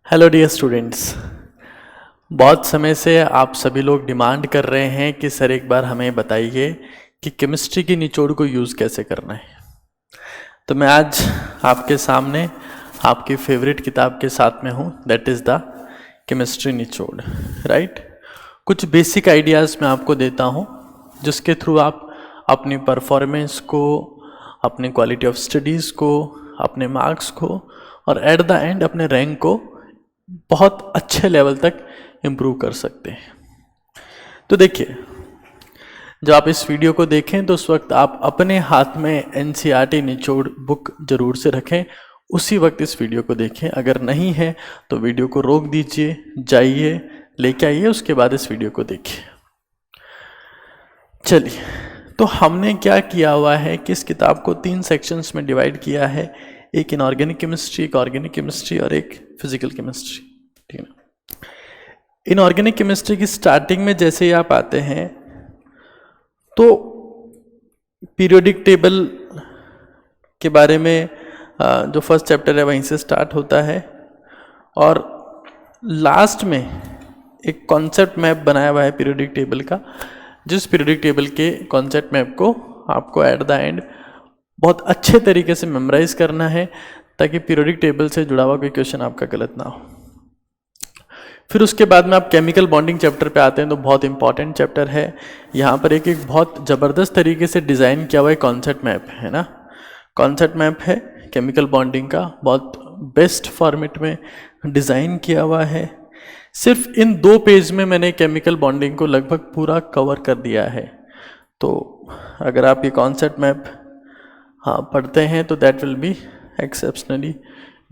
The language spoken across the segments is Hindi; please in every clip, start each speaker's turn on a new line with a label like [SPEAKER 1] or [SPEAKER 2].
[SPEAKER 1] Hello dear students. बहुत समय से आप सभी लोग डिमांड कर रहे हैं कि सर एक बार हमें बताइए कि केमिस्ट्री की निचोड़ को यूज़ कैसे करना है। तो मैं आज आपके सामने आपकी फेवरेट किताब के साथ में हूँ, दैट इज़ द केमिस्ट्री निचोड़, राइट। कुछ बेसिक आइडियाज़ मैं आपको देता हूँ जिसके थ्रू आप अपनी परफॉर्मेंस को, अपनी क्वालिटी ऑफ स्टडीज़ को, अपने मार्क्स को और एट द एंड अपने रैंक को बहुत अच्छे लेवल तक इम्प्रूव कर सकते हैं। तो देखिए, जब आप इस वीडियो को देखें तो उस वक्त आप अपने हाथ में एनसीईआरटी निचोड़ बुक जरूर से रखें, उसी वक्त इस वीडियो को देखें। अगर नहीं है तो वीडियो को रोक दीजिए, जाइए लेके आइए, उसके बाद इस वीडियो को देखिए। चलिए, तो हमने क्या किया हुआ है कि इस किताब को 3 सेक्शंस में डिवाइड किया है, एक इनऑर्गेनिक केमिस्ट्री, एक ऑर्गेनिक केमिस्ट्री और एक फिजिकल केमिस्ट्री, ठीक है ना। इनऑर्गेनिक केमिस्ट्री की स्टार्टिंग में जैसे ही आप आते हैं तो पीरियोडिक टेबल के बारे में जो फर्स्ट चैप्टर है वहीं से स्टार्ट होता है और लास्ट में एक कॉन्सेप्ट मैप बनाया हुआ है पीरियोडिक टेबल का, जिस पीरियोडिक टेबल के कॉन्सेप्ट मैप को आपको एट द एंड बहुत अच्छे तरीके से मेमोराइज करना है ताकि पीरियोडिक टेबल से जुड़ा हुआ कोई क्वेश्चन आपका गलत ना हो। फिर उसके बाद में आप केमिकल बॉन्डिंग चैप्टर पे आते हैं तो बहुत इंपॉर्टेंट चैप्टर है। यहाँ पर एक बहुत ज़बरदस्त तरीके से डिज़ाइन किया हुआ है कॉन्सेप्ट मैप है ना, कॉन्सेप्ट मैप है केमिकल बॉन्डिंग का, बहुत बेस्ट फॉर्मेट में डिज़ाइन किया हुआ है। सिर्फ इन 2 पेज में मैंने केमिकल बॉन्डिंग को लगभग पूरा कवर कर दिया है। तो अगर आप ये कॉन्सेप्ट मैप पढ़ते हैं तो that will be exceptionally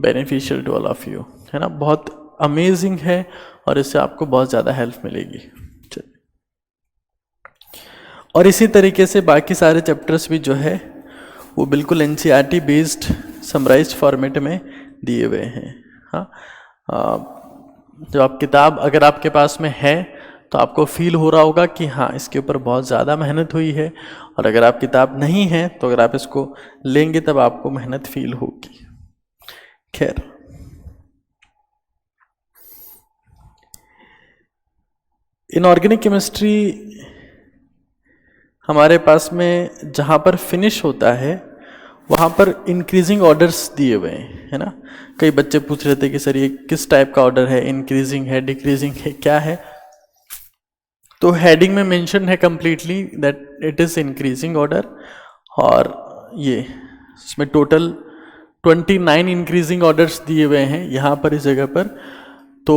[SPEAKER 1] beneficial to all of you, है ना। बहुत अमेजिंग है और इससे आपको बहुत ज़्यादा हेल्प मिलेगी। और इसी तरीके से बाकी सारे चैप्टर्स भी जो है वो बिल्कुल एनसीईआरटी बेस्ड समराइज्ड फॉर्मेट में दिए हुए हैं। हाँ, जब आप किताब अगर आपके पास में है तो आपको फील हो रहा होगा कि हाँ इसके ऊपर बहुत ज़्यादा मेहनत हुई है, और अगर आप किताब नहीं है तो अगर आप इसको लेंगे तब आपको मेहनत फील होगी। खैर, इनऑर्गेनिक केमिस्ट्री हमारे पास में जहाँ पर फिनिश होता है वहाँ पर इंक्रीजिंग ऑर्डर्स दिए हुए हैं, है ना। कई बच्चे पूछ रहे थे कि सर ये किस टाइप का ऑर्डर है, इंक्रीजिंग है, डिक्रीजिंग है, क्या है। तो हेडिंग में मेंशन है completely that it is increasing order, और ये इसमें टोटल 29 इंक्रीजिंग ऑर्डर्स दिए हुए हैं यहाँ पर इस जगह पर। तो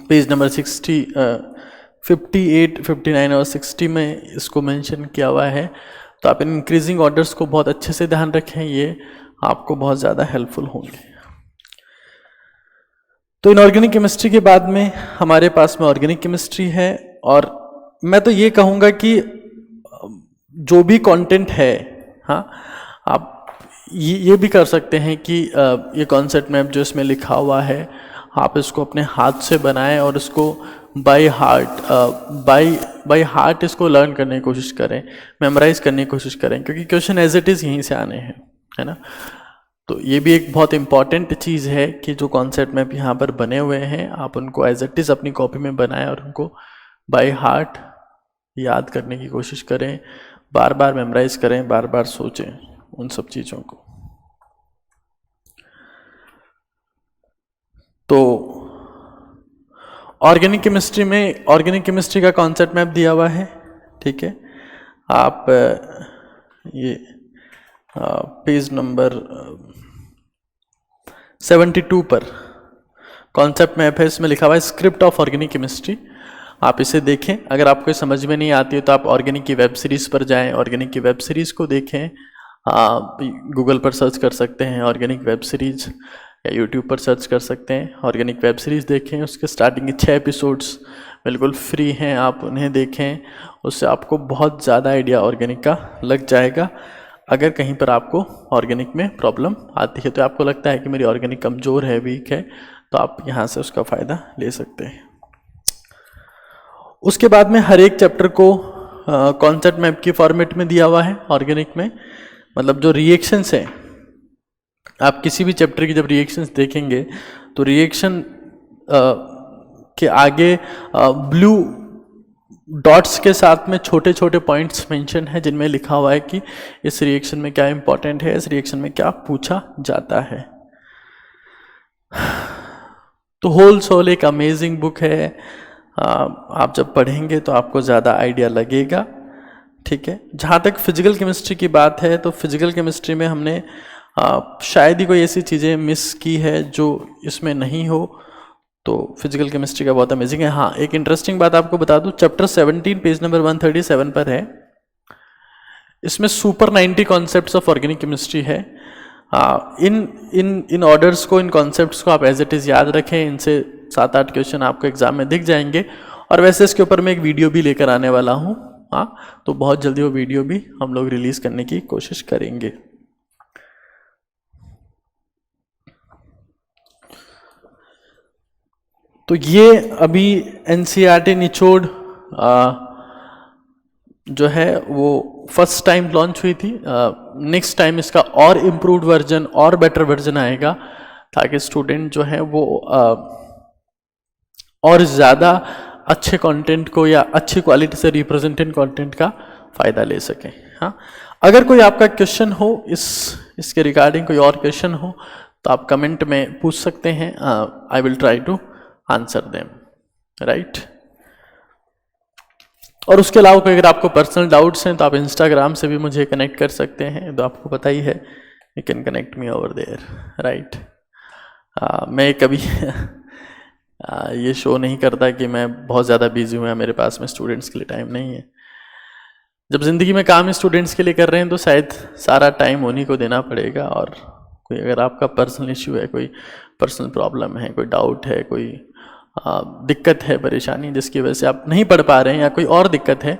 [SPEAKER 1] पेज नंबर 58, 59 और 60 में इसको मेंशन किया हुआ है। तो आप इन इंक्रीजिंग ऑर्डर्स को बहुत अच्छे से ध्यान रखें, ये आपको बहुत ज़्यादा हेल्पफुल होंगे। तो इनऑर्गेनिक केमिस्ट्री के बाद में हमारे पास में ऑर्गेनिक केमिस्ट्री है, और मैं तो ये कहूँगा कि जो भी कंटेंट है, हाँ, आप ये भी कर सकते हैं कि ये कॉन्सेप्ट मैप जो इसमें लिखा हुआ है आप इसको अपने हाथ से बनाएं और इसको बाय हार्ट इसको लर्न करने की कोशिश करें, मेमोराइज करने की कोशिश करें, क्योंकि क्वेश्चन एज इट इज़ यहीं से आने हैं, है ना। तो ये भी एक बहुत इंपॉर्टेंट चीज़ है कि जो कॉन्सेप्ट मैप यहाँ पर बने हुए हैं आप उनको एज इट इज़ अपनी कॉपी में बनाएं और उनको बाय हार्ट याद करने की कोशिश करें, बार बार मेमोराइज करें, बार बार सोचें उन सब चीज़ों को। तो ऑर्गेनिक केमिस्ट्री में ऑर्गेनिक केमिस्ट्री का कॉन्सेप्ट मैप दिया हुआ है, ठीक है। आप ये पेज नंबर 72 पर कॉन्सेप्ट मैप है, इसमें लिखा हुआ है स्क्रिप्ट ऑफ ऑर्गेनिक केमिस्ट्री। आप इसे देखें, अगर आपको समझ में नहीं आती है तो आप ऑर्गेनिक की वेब सीरीज़ पर जाएं, ऑर्गेनिक की वेब सीरीज़ को देखें। गूगल पर सर्च कर सकते हैं ऑर्गेनिक वेब सीरीज़, या यूट्यूब पर सर्च कर सकते हैं ऑर्गेनिक वेब सीरीज़ देखें। उसके स्टार्टिंग के 6 एपिसोड्स बिल्कुल फ्री हैं, आप उन्हें देखें, उससे आपको बहुत ज़्यादा आइडिया ऑर्गेनिक का लग जाएगा। अगर कहीं पर आपको ऑर्गेनिक में प्रॉब्लम आती है तो आपको लगता है कि मेरी ऑर्गेनिक कमज़ोर है, वीक है, तो आप यहाँ से उसका फ़ायदा ले सकते हैं। उसके बाद में हर एक चैप्टर को कॉन्सेप्ट मैप की फॉर्मेट में दिया हुआ है ऑर्गेनिक में, मतलब जो रिएक्शंस हैं आप किसी भी चैप्टर की जब रिएक्शंस देखेंगे तो रिएक्शन के आगे ब्लू डॉट्स के साथ में छोटे छोटे पॉइंट्स मेंशन है जिनमें लिखा हुआ है कि इस रिएक्शन में क्या इंपॉर्टेंट है, इस रिएक्शन में क्या पूछा जाता है। तो होल सोल एक अमेजिंग बुक है, आप जब पढ़ेंगे तो आपको ज़्यादा आइडिया लगेगा। ठीक है, जहाँ तक फिजिकल केमिस्ट्री की बात है तो फिजिकल केमिस्ट्री में हमने शायद ही कोई ऐसी चीज़ें मिस की है जो इसमें नहीं हो, तो फिजिकल केमिस्ट्री का बहुत अमेजिंग है। हाँ, एक इंटरेस्टिंग बात आपको बता दूं, चैप्टर 17 पेज नंबर 137 पर है, इसमें super 90 concepts of organic chemistry है। इन ऑर्डर्स को, इन कॉन्सेप्ट्स को आप एज इट इज़ याद रखें, इनसे 7-8 क्वेश्चन आपको एग्जाम में दिख जाएंगे। और वैसे इसके ऊपर मैं एक वीडियो भी लेकर आने वाला हूँ, हाँ, तो बहुत जल्दी वो वीडियो भी हम लोग रिलीज़ करने की कोशिश करेंगे। तो ये अभी एनसीईआरटी निचोड़ जो है वो फर्स्ट टाइम लॉन्च हुई थी। नेक्स्ट टाइम इसका और इम्प्रूव्ड वर्जन और बेटर वर्जन आएगा ताकि स्टूडेंट जो है वो और ज़्यादा अच्छे कंटेंट को या अच्छी क्वालिटी से रिप्रेजेंटेड कंटेंट का फ़ायदा ले सकें। हाँ, अगर कोई आपका क्वेश्चन हो, इसके रिगार्डिंग कोई और क्वेश्चन हो तो आप कमेंट में पूछ सकते हैं, I will try to answer them, right. और उसके अलावा कोई अगर आपको पर्सनल डाउट्स हैं तो आप इंस्टाग्राम से भी मुझे कनेक्ट कर सकते हैं, तो आपको पता ही है, you can connect me over there, right. मैं कभी ये शो नहीं करता कि मैं बहुत ज़्यादा बिजी हूँ या मेरे पास में स्टूडेंट्स के लिए टाइम नहीं है। जब ज़िंदगी में काम स्टूडेंट्स के लिए कर रहे हैं तो शायद सारा टाइम उन्हीं को देना पड़ेगा। और कोई अगर आपका पर्सनल इश्यू है, कोई पर्सनल प्रॉब्लम है, कोई डाउट है, कोई दिक्कत है, परेशानी जिसकी वजह से आप नहीं पढ़ पा रहे हैं या कोई और दिक्कत है,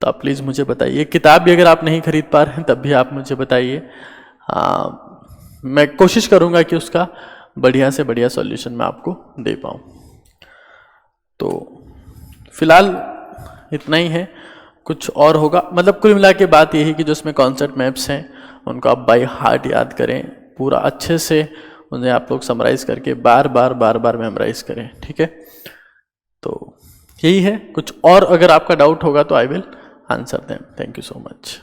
[SPEAKER 1] तो आप प्लीज़ मुझे बताइए। किताब भी अगर आप नहीं खरीद पा रहे हैं तब भी आप मुझे बताइए, मैं कोशिश करूँगा कि उसका बढ़िया से बढ़िया सॉल्यूशन मैं आपको दे पाऊँ। तो फिलहाल इतना ही है, कुछ और होगा, मतलब कुल मिला के बात यही कि जो इसमें कॉन्सेप्ट मैप्स हैं उनको आप बाय हार्ट याद करें, पूरा अच्छे से उन्हें आप लोग समराइज़ करके बार बार मेमोराइज़ करें, ठीक है। तो यही है, कुछ और अगर आपका डाउट होगा तो I will answer them. Thank you so much.